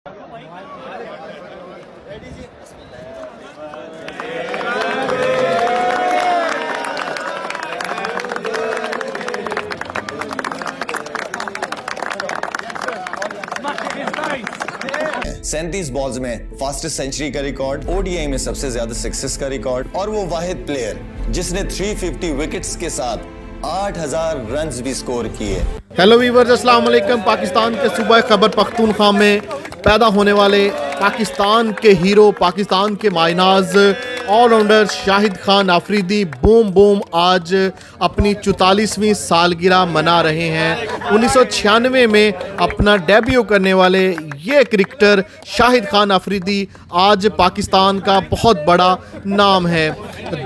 सैंतीस बॉल्स में fastest century का रिकॉर्ड, ओडीआई में सबसे ज्यादा सक्सेस का रिकॉर्ड और वो वाहिद प्लेयर जिसने 350 विकेट्स के साथ 8000 रन्स भी स्कोर किए। हेलो वीवर्स, अस्सलाम वालेकुम। पाकिस्तान के सूबा खैबर पख्तूनख्वा में पैदा होने वाले पाकिस्तान के हीरो, पाकिस्तान के मायनाज allrounder Shahid Khan Afridi boom boom आज अपनी 44वीं सालगिरह मना रहे हैं। 1996 में अपना डेब्यू करने वाले ये क्रिकेटर शाहिद खान अफरीदी आज पाकिस्तान का बहुत बड़ा नाम है।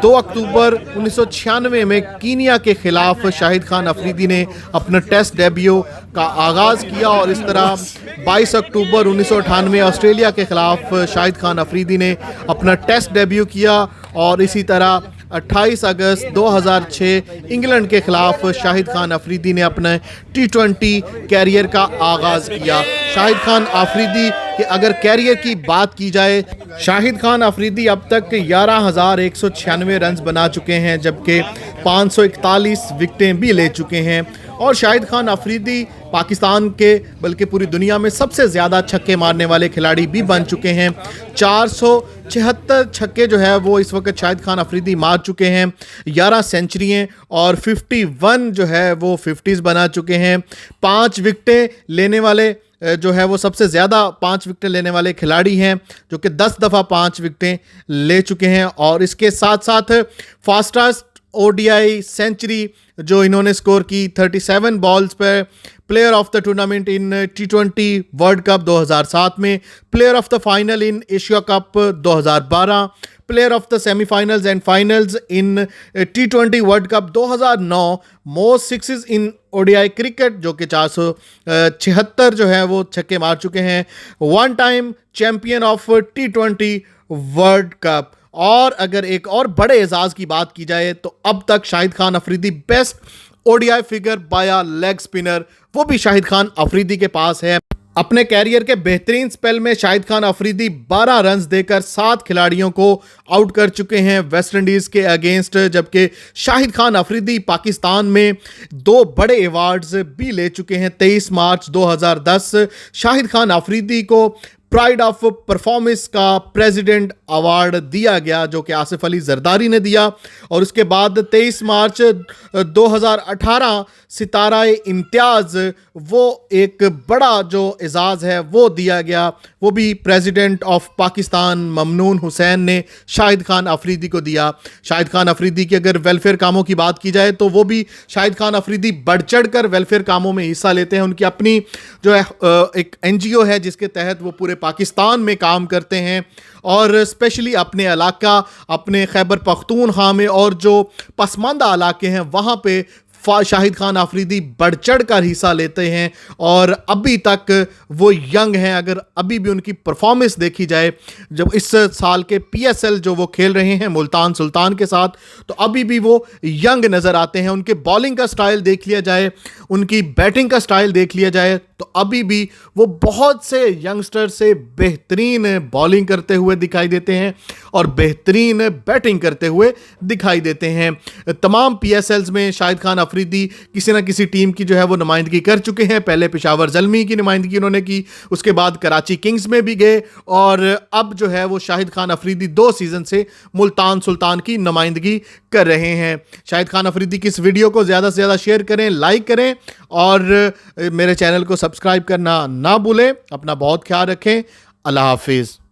2 अक्टूबर 1996 में कीनिया के खिलाफ शाहिद खान अफरीदी ने अपना टेस्ट डेब्यू का आगाज़ किया और इस तरह 22 अक्टूबर 1998 ऑस्ट्रेलिया के खिलाफ शाहिद खान अफरीदी ने अपना टेस्ट डेब्यू किया और इसी तरह 28 अगस्त 2006 इंग्लैंड के खिलाफ शाहिद खान अफरीदी ने अपने T20 कैरियर का आगाज़ किया। शाहिद खान अफरीदी के अगर कैरियर की बात की जाए, शाहिद खान अफरीदी अब तक 11,196 रन्स बना चुके हैं, जबकि 541 विकेटें भी ले चुके हैं। और शाहिद खान अफरीदी पाकिस्तान के बल्कि पूरी दुनिया में सबसे ज़्यादा छक्के मारने वाले खिलाड़ी भी बन चुके हैं। 476 छक्के जो है वो इस वक्त शाहिद खान अफरीदी मार चुके हैं। 11 सेंचुरियाँ और 51 जो है वो 50s बना चुके हैं। 5 विकेटें लेने वाले जो है वो सबसे ज़्यादा 5 विकेटें लेने वाले खिलाड़ी हैं, जो कि 10 दफ़ा 5 विकेटें ले चुके हैं। और इसके साथ साथ फास्टेस्ट ओडीआई सेंचुरी जो इन्होंने स्कोर की 37 बॉल्स पर, player of the tournament in T20 world cup 2007 में, player of the final in Asia cup 2012, player of the semifinals and finals in T20 world cup 2009, most sixes in ODI cricket जो कि 476 जो है वो छक्के मार चुके हैं, 1 time champion of T20 world cup. और अगर एक और बड़े एजाज़ की बात की जाए तो अब तक Shahid Khan Afridi best ODI figure by leg spinner, वो भी शाहिद खान अफरीदी के पास है। अपने कैरियर के बेहतरीन स्पेल में शाहिद खान अफरीदी 12 रन्स देकर 7 खिलाड़ियों को आउट कर चुके हैं वेस्ट इंडीज़ के अगेंस्ट, जबकि शाहिद खान अफरीदी पाकिस्तान में 2 बड़े अवार्ड्स भी ले चुके हैं। 23 मार्च 2010 शाहिद खान अफरीदी को प्राइड ऑफ परफॉर्मेंस का प्रेसिडेंट अवार्ड दिया गया, जो कि आसिफ अली जरदारी ने दिया। और उसके बाद 23 मार्च 2018 सितारा इम्तियाज़, वो एक बड़ा जो एजाज़ है वो दिया गया, वो भी प्रेसिडेंट ऑफ पाकिस्तान ममनून हुसैन ने शाहिद खान अफरीदी को दिया। शाहिद खान अफरीदी की अगर वेलफेयर कामों की बात की जाए तो वो भी शाहिद खान अफरीदी बढ़ चढ़ कर वेलफेयर कामों में हिस्सा लेते हैं। उनकी अपनी जो है एक NGO है जिसके तहत वो पूरे पाकिस्तान में काम करते हैं और स्पेशली अपने इलाका, अपने खैबर पख्तूनख्वा में और जो पसमानदा इलाके हैं वहाँ पे शाहिद खान अफरीदी बढ़ चढ़ कर हिस्सा लेते हैं। और अभी तक वो यंग हैं। अगर अभी भी उनकी परफॉर्मेंस देखी जाए, जब इस साल के PSL जो वो खेल रहे हैं मुल्तान सुल्तान के साथ, तो अभी भी वो यंग नज़र आते हैं। उनके बॉलिंग का स्टाइल देख लिया जाए, उनकी बैटिंग का स्टाइल देख लिया जाए, तो अभी भी वो बहुत से यंगस्टर से बेहतरीन बॉलिंग करते हुए दिखाई देते हैं और बेहतरीन बैटिंग करते हुए दिखाई देते हैं। तमाम PSLs में शाहिद खान अफरीदी किसी ना किसी टीम की जो है वो नुमाइंदगी कर चुके हैं। पहले पेशावर ज़ल्मी की नुमाइंदगी उन्होंने की, उसके बाद कराची किंग्स में भी गए और अब जो है वो शाहिद खान अफरीदी 2 सीज़न से मुल्तान सुल्तान की नुमाइंदगी कर रहे हैं। शाहिद खान अफरीदी की इस वीडियो को ज़्यादा से ज़्यादा शेयर करें, लाइक करें और मेरे चैनल को सब्सक्राइब करना ना भूलें। अपना बहुत ख्याल रखें। अल्लाह हाफिज़।